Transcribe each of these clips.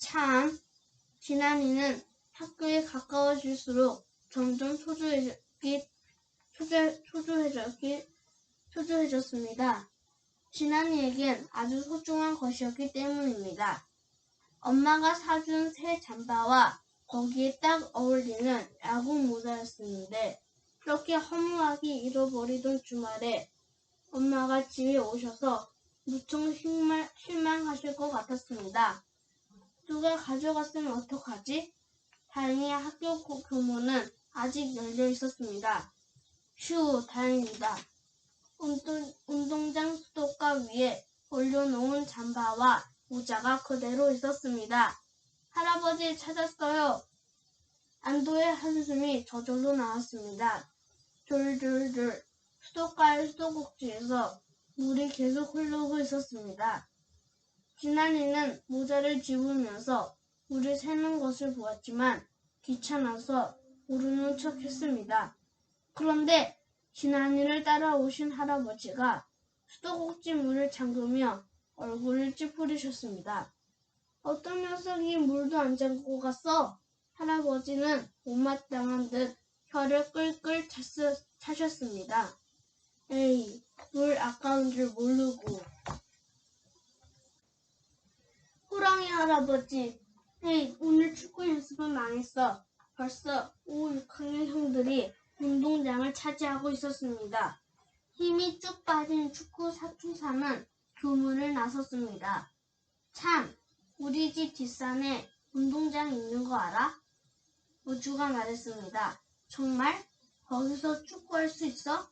참, 진안이는 학교에 가까워질수록 점점 초조해졌습니다. 진안이에겐 아주 소중한 것이었기 때문입니다. 엄마가 사준 새 잠바와 거기에 딱 어울리는 야구 모자였었는데 그렇게 허무하게 잃어버리던 주말에 엄마가 집에 오셔서 무척 실망하실 것 같았습니다. 누가 가져갔으면 어떡하지? 다행히 학교 교문은 아직 열려 있었습니다. 휴, 다행이다. 운동장 수도가 위에 올려놓은 잠바와 모자가 그대로 있었습니다. 할아버지 찾았어요. 안도의 한숨이 저절로 나왔습니다. 졸졸졸 수도가의 수도꼭지에서 물이 계속 흐르고 있었습니다. 진안이는 모자를 집으면서 물을 새는 것을 보았지만 귀찮아서 모르는 척 했습니다. 그런데 진안이를 따라오신 할아버지가 수도꼭지 문을 잠그며 얼굴을 찌푸리셨습니다. 어떤 녀석이 물도 안 잠그고 갔어? 할아버지는 못마땅한 듯 혀를 끌끌 차셨습니다. 에이, 물 아까운 줄 모르고. 호랑이 할아버지, 에이, 오늘 축구 연습은 망했어. 벌써 5, 6학년 형들이 운동장을 차지하고 있었습니다. 힘이 쭉 빠진 축구 사충사는 교문을 나섰습니다. 참, 우리 집 뒷산에 운동장 있는 거 알아? 우주가 말했습니다. 정말? 거기서 축구할 수 있어?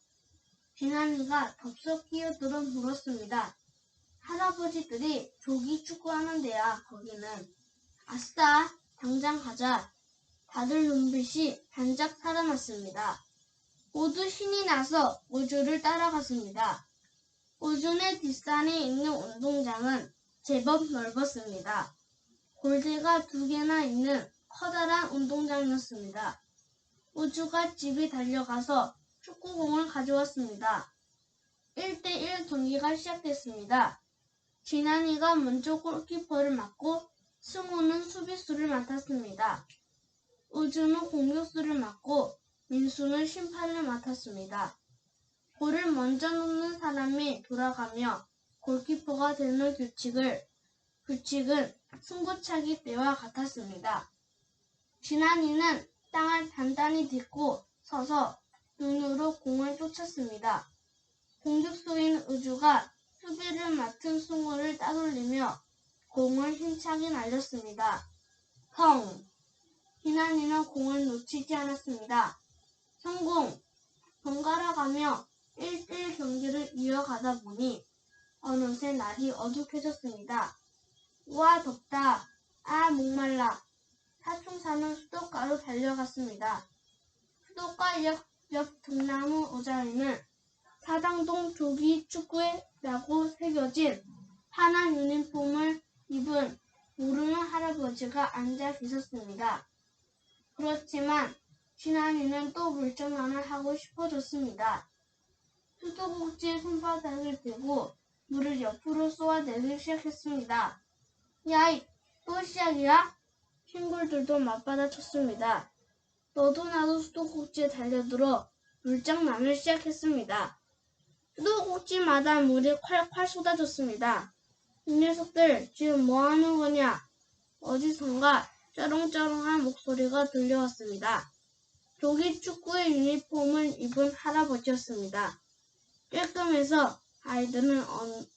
진안이가 덥석 끼어들어 물었습니다. 할아버지들이 조기 축구하는 데야, 거기는. 아싸, 당장 가자. 다들 눈빛이 반짝 살아났습니다. 모두 신이 나서 우주를 따라갔습니다. 우주의 뒷산에 있는 운동장은 제법 넓었습니다. 골대가 2개나 있는 커다란 운동장이었습니다. 우주가 집에 달려가서 축구공을 가져왔습니다. 1대1 경기가 시작됐습니다. 진안이가 먼저 골키퍼를 맡고 승우는 수비수를 맡았습니다. 우주는 공격수를 맡고 민수는 심판을 맡았습니다. 골을 먼저 넣는 사람이 돌아가며 골키퍼가 되는 규칙은 승부차기 때와 같았습니다. 진안이는 땅을 단단히 딛고 서서 눈으로 공을 쫓았습니다. 공격수인 우주가 수비를 맡은 승우를 따돌리며 공을 힘차게 날렸습니다. 펑! 진안이는 공을 놓치지 않았습니다. 성공! 번갈아가며 1대1 경기를 이어가다 보니 어느새 날이 어둑해졌습니다. 우와, 덥다. 아, 목말라. 사충사는 수도가로 달려갔습니다. 수도가 옆 등나무 의자에는 사당동 조기 축구회라고 새겨진 파란 유니폼을 입은 모르는 할아버지가 앉아 계셨습니다. 그렇지만 진안이는 또 물장난을 하고 싶어졌습니다. 수도꼭지에 손바닥을 대고 물을 옆으로 쏘아내기 시작했습니다. 야이, 또 시작이야? 친구들도 맞받아쳤습니다. 너도 나도 수도꼭지에 달려들어 물장난을 시작했습니다. 수도꼭지마다 물이 콸콸 쏟아졌습니다. 이 녀석들 지금 뭐하는 거냐? 어디선가 쩌렁쩌렁한 목소리가 들려왔습니다. 조기 축구의 유니폼을 입은 할아버지였습니다. 쬐끔해서 아이들은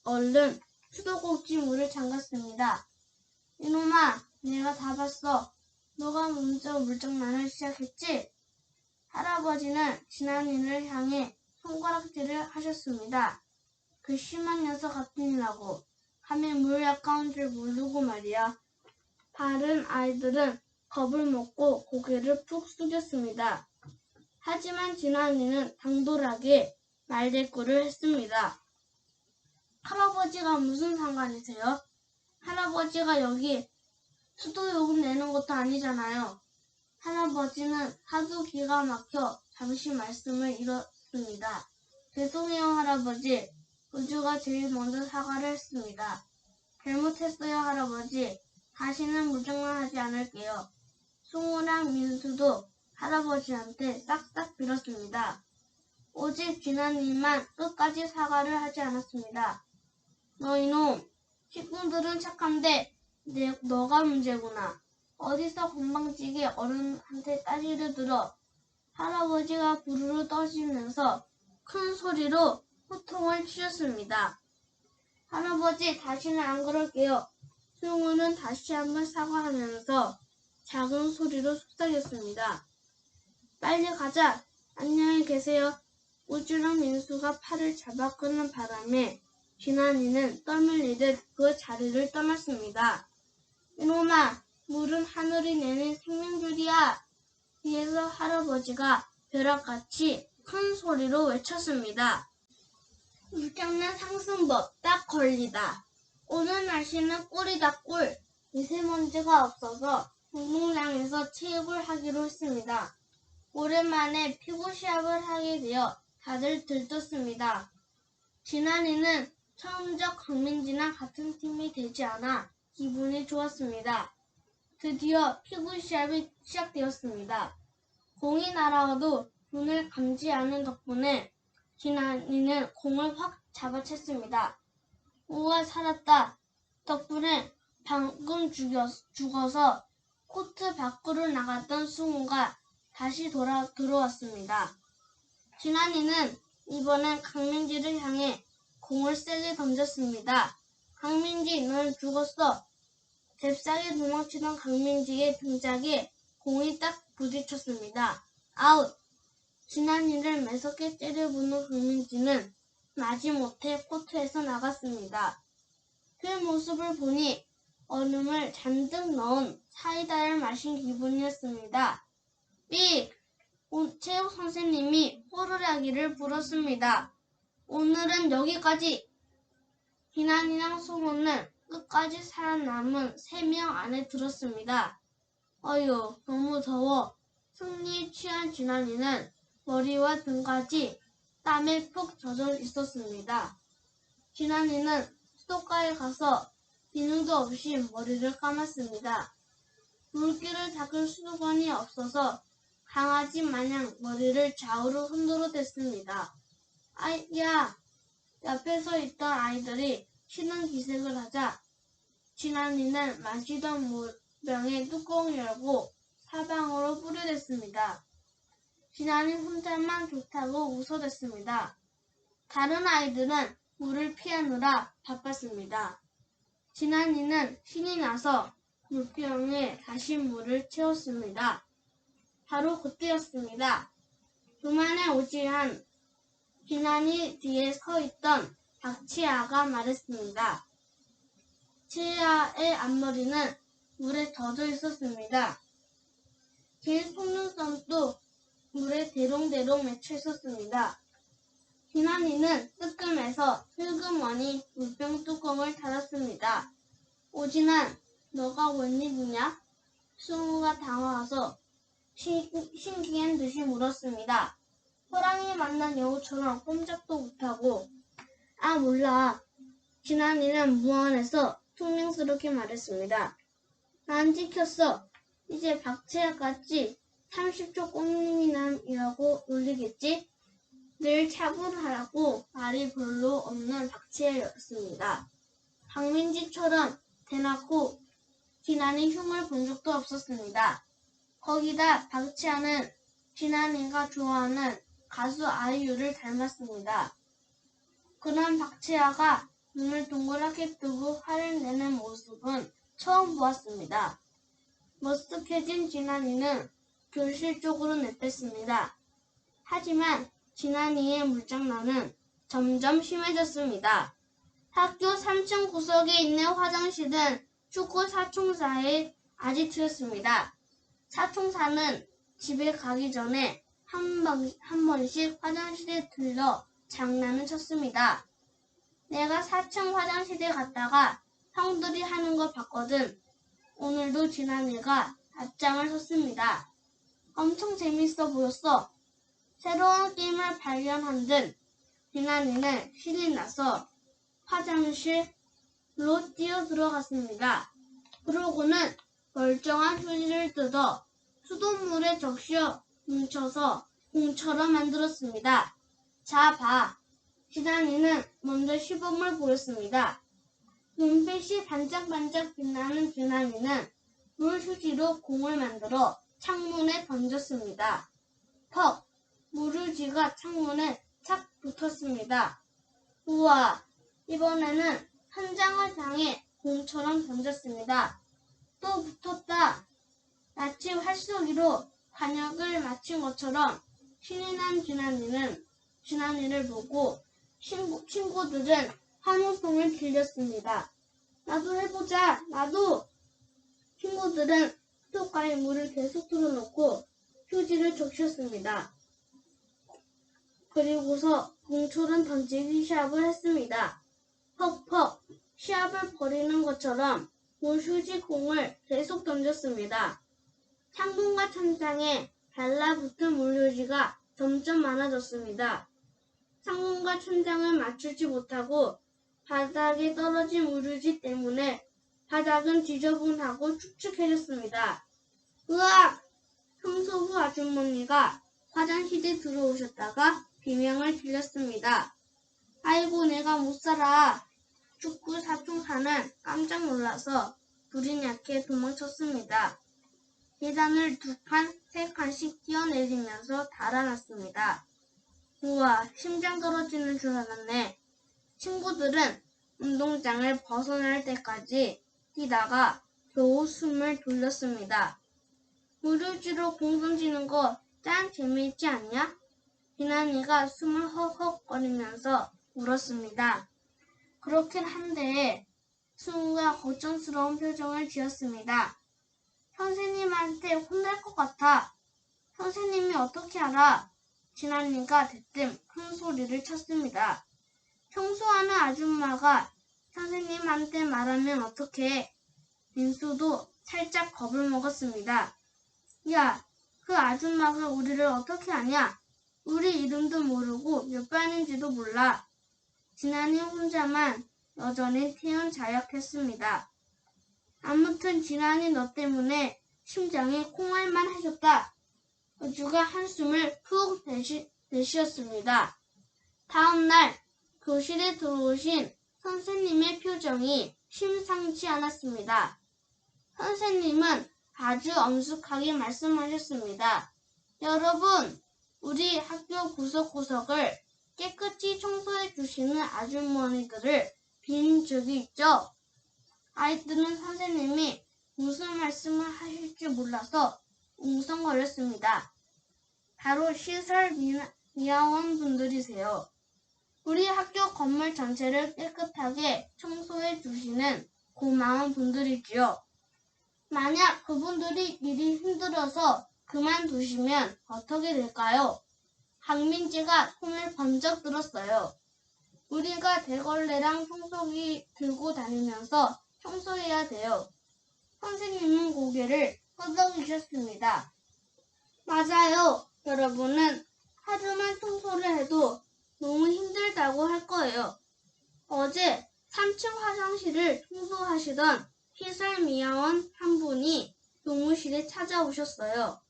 얼른 수도꼭지 문을 잠갔습니다. 이놈아, 내가 다 봤어. 너가 먼저 물장난을 시작했지? 할아버지는 진안이를 향해 손가락질을 하셨습니다. 그 심한 녀석 같으니라고. 감히 물 아까운 줄 모르고 말이야. 다른 아이들은 겁을 먹고 고개를 푹 숙였습니다. 하지만 진안이는 당돌하게 말대꾸를 했습니다. 할아버지가 무슨 상관이세요? 할아버지가 여기 수도요금 내는 것도 아니잖아요. 할아버지는 하도 기가 막혀 잠시 말씀을 잃었습니다. 죄송해요, 할아버지. 우주가 제일 먼저 사과를 했습니다. 잘못했어요, 할아버지. 다시는 무장난하지 않을게요. 승우랑 민수도 할아버지한테 싹싹 빌었습니다. 오직 진아님만 끝까지 사과를 하지 않았습니다. 너 이놈, 식구들은 착한데 너가 문제구나. 어디서 건방지게 어른한테 따지를 들어. 할아버지가 부르르 떠시면서 큰 소리로 호통을 치셨습니다. 할아버지, 다시는 안 그럴게요. 승우는 다시 한번 사과하면서 작은 소리로 속삭였습니다. 빨리 가자. 안녕히 계세요. 우주랑 민수가 팔을 잡아 끄는 바람에 진아이는 떠밀리듯 그 자리를 떠났습니다. 이놈아, 물은 하늘이 내는 생명줄이야. 뒤에서 할아버지가 벼락같이 큰 소리로 외쳤습니다. 물장난 상승법 딱 걸리다. 오늘 날씨는 꿀이다 꿀. 미세먼지가 없어서 운동장에서 체육을 하기로 했습니다. 오랜만에 피구 시합을 하게 되어 다들 들떴습니다. 진아이는 처음적 강민지랑 같은 팀이 되지 않아 기분이 좋았습니다. 드디어 피구 시합이 시작되었습니다. 공이 날아와도 눈을 감지 않은 덕분에 진아이는 공을 확 잡아챘습니다. 우와, 살았다. 덕분에 방금 죽어서 코트 밖으로 나갔던 승우가 다시 들어왔습니다. 진아이는 이번엔 강민지를 향해 공을 세게 던졌습니다. 강민지, 넌 죽었어. 잽싸게 도망치던 강민지의 등짝에 공이 딱 부딪혔습니다. 아웃! 진아이를 매섭게 째려보는 강민지는 마지못해 코트에서 나갔습니다. 그 모습을 보니 얼음을 잔뜩 넣은 사이다를 마신 기분이었습니다. 삑! 체육 선생님이 호루라기를 불었습니다. 오늘은 여기까지! 진아이랑 승우는 끝까지 살아남은 3명 안에 들었습니다. 어휴, 너무 더워. 승리에 취한 진아이는 머리와 등까지 땀에 푹 젖어 있었습니다. 진아이는 수도가에 가서 비누도 없이 머리를 감았습니다. 물기를 닦을 수도관이 없어서 강아지 마냥 머리를 좌우로 흔들어 댔습니다. 야! 옆에 서 있던 아이들이 신은 기색을 하자 진아이는 마시던 물병의 뚜껑을 열고 사방으로 뿌려댔습니다. 진아이 혼자만 좋다고 웃어댔습니다. 다른 아이들은 물을 피하느라 바빴습니다. 진아이는 신이 나서 물병에 다시 물을 채웠습니다. 바로 그때였습니다. 그만에 오지한 진아이 뒤에 서 있던 박치아가 말했습니다. 치아의 앞머리는 물에 젖어 있었습니다. 제 속눈썹도 물에 대롱대롱 맺혀 있었습니다. 진아이는 뜨끔해서 슬그머니 물병 뚜껑을 닫았습니다. 오진아, 너가 웬일이냐? 승우가 당황해서 신기한 듯이 물었습니다. 호랑이 만난 여우처럼 꼼짝도 못하고 아, 몰라. 진아이는 무안해서 퉁명스럽게 말했습니다. 난 찍혔어. 이제 박채아같이 30초 꽁님이남이라고 놀리겠지? 늘 차분하고 말이 별로 없는 박채아였습니다. 박민지처럼 대놓고 진아이 흉을 본 적도 없었습니다. 거기다 박채아는 진아이가 좋아하는 가수 아이유를 닮았습니다. 그런 박채아가 눈을 동그랗게 뜨고 화를 내는 모습은 처음 보았습니다. 머쓱해진 진아이는 교실 쪽으로 내뺐습니다. 하지만 진아이의 물장난은 점점 심해졌습니다. 학교 3층 구석에 있는 화장실은 축구 사총사의 아지트였습니다. 사총사는 집에 가기 전에 한 번씩 화장실에 들러 장난을 쳤습니다. 내가 4층 화장실에 갔다가 형들이 하는 거 봤거든. 오늘도 진아이가 앞장을 섰습니다. 엄청 재밌어 보였어. 새로운 게임을 발견한 듯 진아이는 신이 나서 화장실로 뛰어 들어갔습니다. 그러고는 멀쩡한 휴지를 뜯어 수돗물에 적셔 뭉쳐서 공처럼 만들었습니다. 자, 봐. 지난이는 먼저 시범을 보였습니다. 눈빛이 반짝반짝 빛나는 지난이는 물휴지로 공을 만들어 창문에 던졌습니다. 퍽! 물휴지가 창문에 착 붙었습니다. 우와! 이번에는 천장을 향해 공처럼 던졌습니다. 또 붙었다. 마치 활쏘기로 반역을 마친 것처럼 신이 난 지난이를 보고 친구들은 환호성을 질렀습니다. 나도 해보자. 나도. 친구들은 수도가에 물을 계속 틀어놓고 휴지를 적셨습니다. 그리고서 공처럼 던지기 시합을 했습니다. 퍽퍽. 시합을 벌이는 것처럼 물휴지 공을 계속 던졌습니다. 창문과 천장에 달라붙은 물휴지가 점점 많아졌습니다. 창문과 천장을 맞추지 못하고 바닥에 떨어진 물휴지 때문에 바닥은 지저분하고 축축해졌습니다. 으악! 청소부 아주머니가 화장실에 들어오셨다가 비명을 질렀습니다. 아이고, 내가 못 살아. 축구 사통사는 깜짝 놀라서 불이 나게 도망쳤습니다. 계단을 2칸, 3칸씩 뛰어내리면서 달아났습니다. 우와, 심장 떨어지는 줄 알았네. 친구들은 운동장을 벗어날 때까지 뛰다가 겨우 숨을 돌렸습니다. 물휴지로 공 던지는 거 짱 재미있지 않냐? 비난이가 숨을 헉헉거리면서 울었습니다. 그렇긴 한데 승우가 걱정스러운 표정을 지었습니다. 선생님한테 혼날 것 같아. 선생님이 어떻게 알아? 진아이가 대뜸 큰 소리를 쳤습니다. 청소하는 아줌마가 선생님한테 말하면 어떡해? 민수도 살짝 겁을 먹었습니다. 야, 그 아줌마가 우리를 어떻게 아냐? 우리 이름도 모르고 몇 반인지도 몰라. 진아이 혼자만 여전히 태연자약했습니다. 아무튼 진아이 너 때문에 심장이 콩알만 해졌다. 여주가 한숨을 푹 내쉬었습니다. 다음 날 교실에 들어오신 선생님의 표정이 심상치 않았습니다. 선생님은 아주 엄숙하게 말씀하셨습니다. 여러분, 우리 학교 구석구석을 깨끗이 청소해 주시는 아주머니들을 뵌 적이 있죠? 아이들은 선생님이 무슨 말씀을 하실지 몰라서 웅성거렸습니다. 바로 시설 미화원 분들이세요. 우리 학교 건물 전체를 깨끗하게 청소해 주시는 고마운 분들이지요. 만약 그분들이 일이 힘들어서 그만두시면 어떻게 될까요? 박민지가 손을 번쩍 들었어요. 우리가 대걸레랑 청소기 들고 다니면서 청소해야 돼요. 선생님은 고개를 끄덕이셨습니다. 맞아요. 여러분은 하루만 청소를 해도 너무 힘들다고 할 거예요. 어제 3층 화장실을 청소하시던 시설미화원 한 분이 교무실에 찾아오셨어요.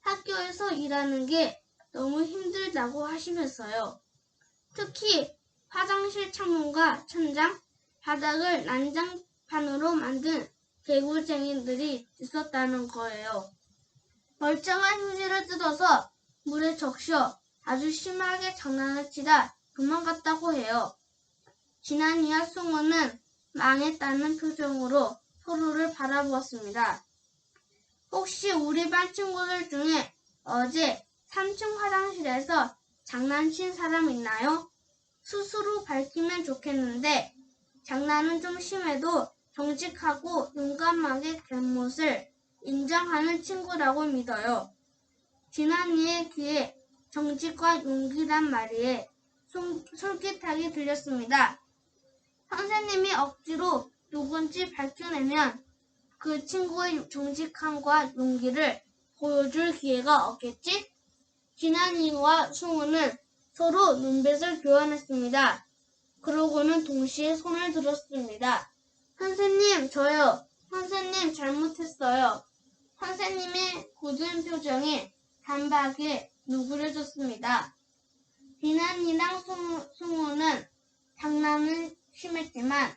학교에서 일하는 게 너무 힘들다고 하시면서요. 특히 화장실 창문과 천장, 바닥을 난장판으로 만든 개구쟁이들이 있었다는 거예요. 멀쩡한 휴지를 뜯어서 물에 적셔 아주 심하게 장난을 치다 도망갔다고 해요. 진아이와 승우는 망했다는 표정으로 서로를 바라보았습니다. 혹시 우리 반 친구들 중에 어제 3층 화장실에서 장난친 사람 있나요? 스스로 밝히면 좋겠는데 장난은 좀 심해도 정직하고 용감하게 잘못을 인정하는 친구라고 믿어요. 진아이의 귀에 정직과 용기란 말이 솔깃하게 들렸습니다. 선생님이 억지로 누군지 밝혀내면 그 친구의 정직함과 용기를 보여줄 기회가 없겠지? 진아이와 승우는 서로 눈빛을 교환했습니다. 그러고는 동시에 손을 들었습니다. 선생님, 저요. 선생님. 선생님의 굳은 표정이 단박에 누그러졌습니다. 비난이랑 승우는 장난은 심했지만